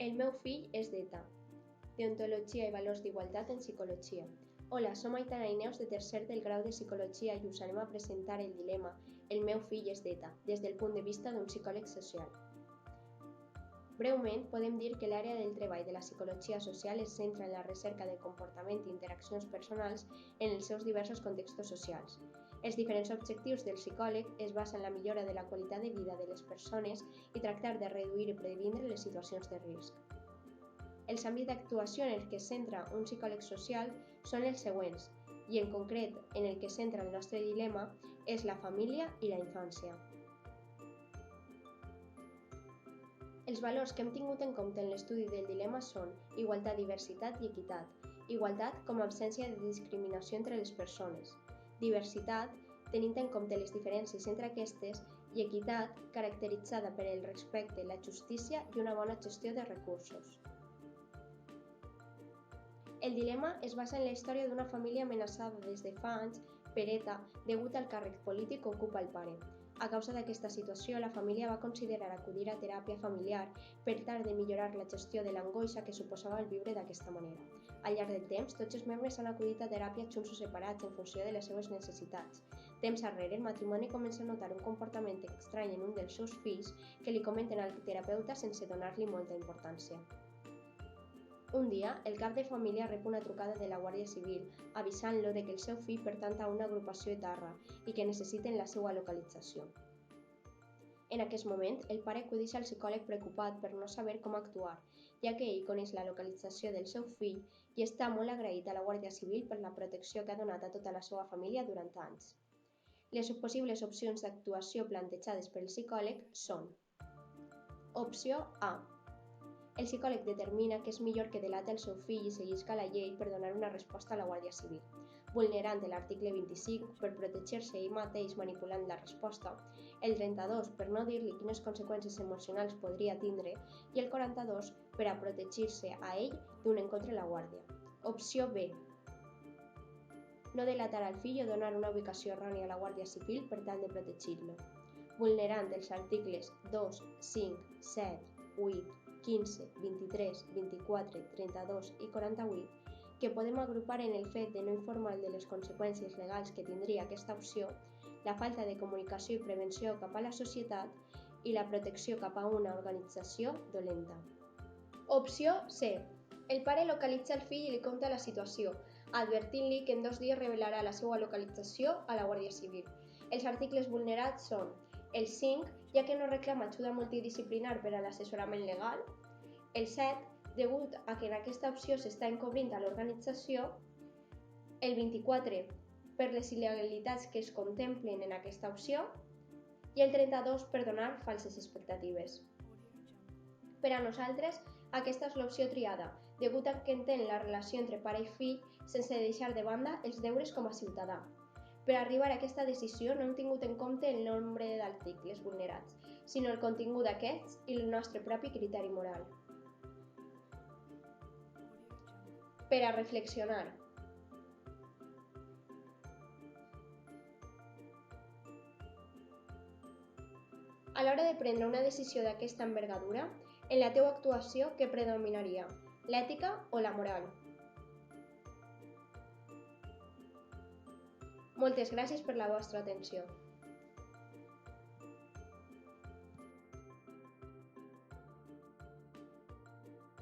El meu fill és d'ETA, Deontologia i valors d'igualtat en psicologia. Hola, som Aitana i Neus de tercer del grau de psicologia i us anem a presentar el dilema El meu fill és d'ETA, des del punt de vista d'un psicòleg social. Breument, podem dir que l'àrea del treball de la psicologia social es centra en la recerca de comportament i interaccions personals en els seus diversos contextos socials. Els diferents objectius del psicòleg es basen en la millora de la qualitat de vida de les persones i tractar de reduir i previndre les situacions de risc. Els àmbits d'actuació en els que es centra un psicòleg social són els següents, i en concret en el que centra el nostre dilema és la família i la infància. Els valors que hem tingut en compte en l'estudi del dilema són igualtat, diversitat i equitat. Igualtat com a absència de discriminació entre les persones. Diversitat, tenint en compte les diferències entre aquestes, i equitat, caracteritzada per el respecte, la justícia i una bona gestió de recursos. El dilema es basa en la història d'una família amenaçada des de fa anys per ETA degut al càrrec polític que ocupa el pare. A causa d'aquesta situació, la família va considerar acudir a teràpia familiar per tal de millorar la gestió de l'angoixa que suposava el viure d'aquesta manera. Al llarg del temps, tots els membres han acudit a teràpia junts o separats en funció de les seves necessitats. Temps arrere, el matrimoni comença a notar un comportament estrany en un dels seus fills que li comenten al terapeuta sense donar-li molta importància. Un dia, el cap de família rep una trucada de la Guàrdia Civil avisant-lo que el seu fill pertany a una agrupació etarra i que necessiten la seva localització. En aquest moment, el pare acudeix al psicòleg preocupat per no saber com actuar, ja que ell coneix la localització del seu fill i està molt agraït a la Guàrdia Civil per la protecció que ha donat a tota la seva família durant anys. Les possibles opcions d'actuació plantejades pel psicòleg són: opció A. El psicòleg determina que és millor que delate el seu fill i seguisca la llei per donar una resposta a la Guàrdia Civil, vulnerant l'article 25 per protegir-se ell mateix manipulant la resposta, el 32 per no dir-li quines conseqüències emocionals podria tindre i el 42 per a protegir-se a ell d'un encontre a la Guàrdia. Opció B. No delatar al fill o donar una ubicació errònia a la Guàrdia Civil per tal de protegir-lo, vulnerant els articles 2, 5, 7, 8, 15, 23, 24, 32 i 48, que podem agrupar en el fet de no informar de les conseqüències legals que tindria aquesta opció, la falta de comunicació i prevenció cap a la societat i la protecció cap a una organització dolenta. Opció C. El pare localitza el fill i li conta la situació, advertint-li que en 2 dies revelarà la seva localització a la Guàrdia Civil. Els articles vulnerats són el 5, ja que no reclama ajuda multidisciplinar per a l'assessorament legal, el 7, degut a que en aquesta opció s'està encobrint a l'organització, el 24, per les il·legalitats que es contemplen en aquesta opció, i el 32 per donar falses expectatives. Per a nosaltres, aquesta és l'opció triada, degut a que entén la relació entre pare i fill sense deixar de banda els deures com a ciutadà. Per arribar a aquesta decisió no hem tingut en compte el nombre d'articles vulnerats, sinó el contingut d'aquests i el nostre propi criteri moral. Per a reflexionar. A l'hora de prendre una decisió d'aquesta envergadura, en la teva actuació què predominaria, l'ètica o la moral? Moltes gràcies per la vostra atenció.